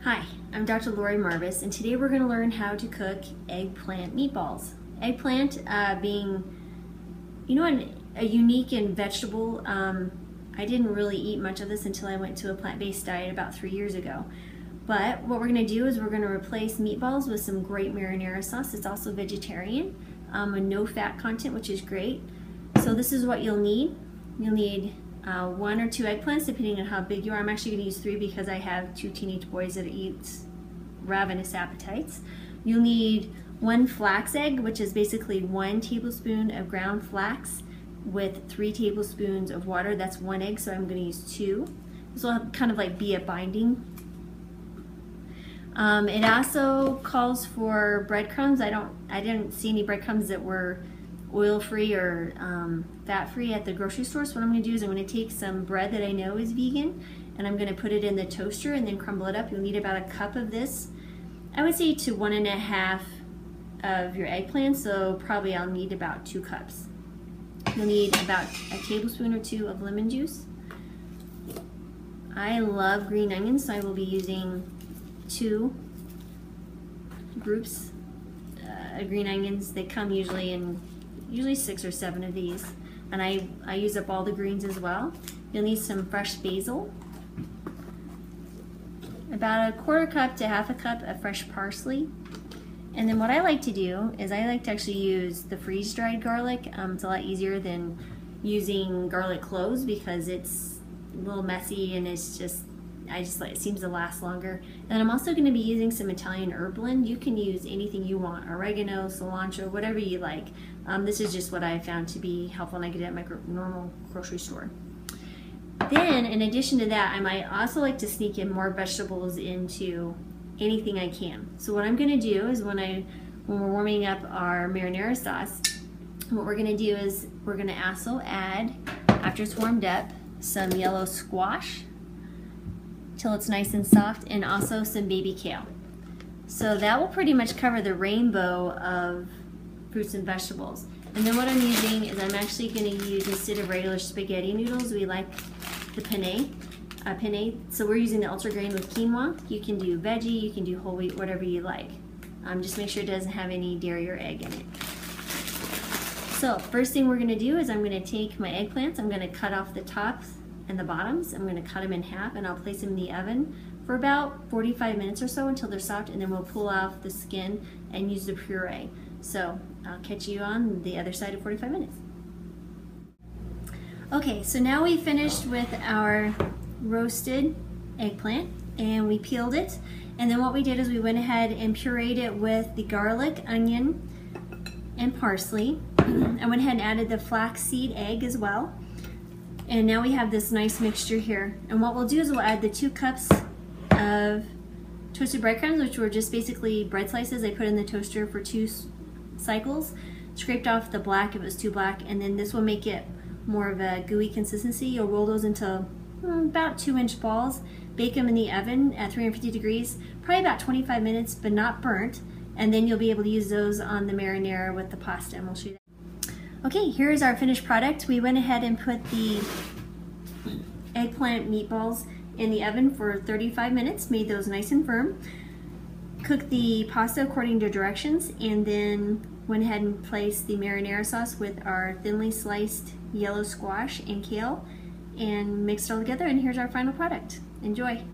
Hi, I'm Dr. Lori Marvis, and today we're going to learn how to cook eggplant meatballs. Eggplant being, a unique and vegetable. I didn't really eat much of this until I went to a plant-based diet about 3 years ago. But what we're going to do is we're going to replace meatballs with some great marinara sauce. It's also vegetarian, with no fat content, which is great. So this is what you'll need. You'll need 1 or 2 eggplants, depending on how big you are. I'm actually going to use 3 because I have 2 teenage boys that eat ravenous appetites. You'll need 1 flax egg, which is basically 1 tablespoon of ground flax with 3 tablespoons of water. That's 1 egg, so I'm going to use 2. This will kind of like be a binding. It also calls for breadcrumbs. I didn't see any breadcrumbs that were oil-free or fat-free at the grocery store. So what I'm going to do is I'm going to take some bread that I know is vegan, and I'm going to put it in the toaster and then crumble it up. You'll need about 1 cup of this. I would say to 1.5 of your eggplant, so probably I'll need about 2 cups. You'll need about a tablespoon or 2 of lemon juice. I love green onions, so I will be using 2 groups of green onions. They come usually 6 or 7 of these, and I use up all the greens as well. You'll need some fresh basil, about 1/4 cup to 1/2 cup of fresh parsley, and then what I like to do is I like to actually use the freeze-dried garlic. It's a lot easier than using garlic cloves because it's a little messy and it seems to last longer. And I'm also going to be using some Italian herb blend. You can use anything you want, oregano, cilantro, whatever you like. This is just what I found to be helpful, and I get it at my normal grocery store. Then, in addition to that, I might also like to sneak in more vegetables into anything I can. So what I'm going to do is when we're warming up our marinara sauce, what we're going to do is we're going to also add, after it's warmed up, some yellow squash till it's nice and soft, and also some baby kale. So that will pretty much cover the rainbow of fruits and vegetables. And then what I'm using is I'm actually going to use, instead of regular spaghetti noodles, we like the penne. So we're using the ultra grain with quinoa. You can do veggie, you can do whole wheat, whatever you like. Just make sure it doesn't have any dairy or egg in it. So first thing we're going to do is I'm going to take my eggplants, I'm going to cut off the tops and the bottoms. I'm going to cut them in half, and I'll place them in the oven for about 45 minutes or so until they're soft, and then we'll pull off the skin and use the puree. So I'll catch you on the other side of 45 minutes. Okay, so now we finished with our roasted eggplant, and we peeled it, and then what we did is we went ahead and pureed it with the garlic, onion, and parsley. I went ahead and added the flaxseed egg as well. And now we have this nice mixture here. And what we'll do is we'll add the 2 cups of toasted breadcrumbs, which were just basically bread slices I put in the toaster for 2 cycles. Scraped off the black if it was too black, and then this will make it more of a gooey consistency. You'll roll those into about 2-inch balls. Bake them in the oven at 350 degrees, probably about 25 minutes, but not burnt. And then you'll be able to use those on the marinara with the pasta, and we'll show you that. Okay, here is our finished product. We went ahead and put the eggplant meatballs in the oven for 35 minutes, made those nice and firm. Cooked the pasta according to directions, and then went ahead and placed the marinara sauce with our thinly sliced yellow squash and kale, and mixed it all together, and here's our final product. Enjoy.